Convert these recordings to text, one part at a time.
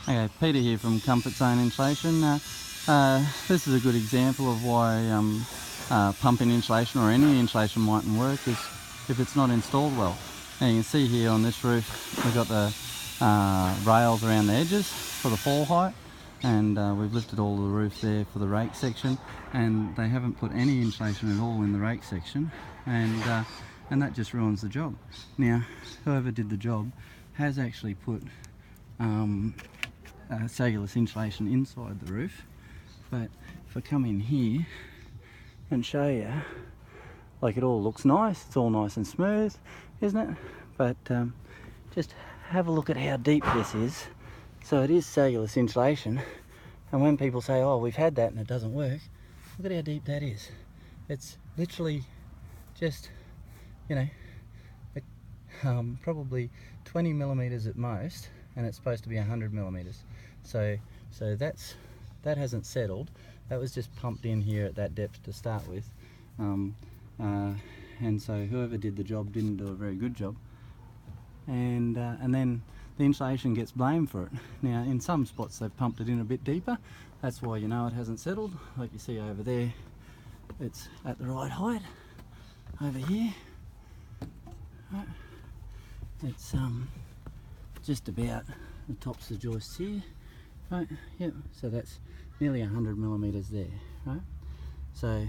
Okay, Peter here from Comfort Zone Insulation. This is a good example of why pumping insulation or any insulation mightn't work is if it's not installed well. Now you can see here on this roof we've got the rails around the edges for the fall height, and we've lifted all of the roof there for the rake section, and they haven't put any insulation at all in the rake section, and that just ruins the job. Now whoever did the job has actually put cellulose insulation inside the roof, but if I come in here and show you, like, it all looks nice, it's all nice and smooth, isn't it? But just have a look at how deep this is. So it is cellulose insulation, and when people say, oh, we've had that and it doesn't work, look at how deep that is. It's literally just, you know, probably 20 millimeters at most, and it's supposed to be 100 millimeters. So that hasn't settled. That was just pumped in here at that depth to start with, and so whoever did the job didn't do a very good job, and then the insulation gets blamed for it. Now in some spots they've pumped it in a bit deeper, that's why you know it hasn't settled. Like you see over there, it's at the right height. Over here, right, it's just about the tops of the joists here, right? Yep. So that's nearly 100 millimeters there, right? So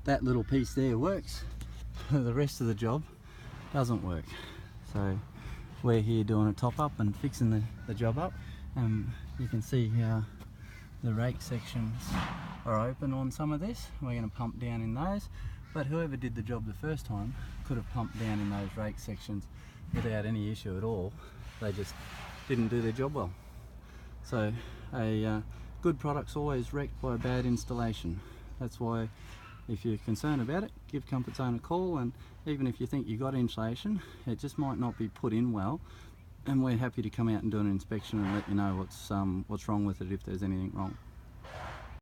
that little piece there works. The rest of the job doesn't work. So we're here doing a top up and fixing the job up. You can see how the rake sections are open on some of this. We're going to pump down in those, but whoever did the job the first time could have pumped down in those rake sections without any issue at all. They just didn't do their job well. So a good product's always wrecked by a bad installation. That's why, if you're concerned about it, give Comfort Zone a call, and even if you think you got insulation, it just might not be put in well, and we're happy to come out and do an inspection and let you know what's wrong with it if there's anything wrong.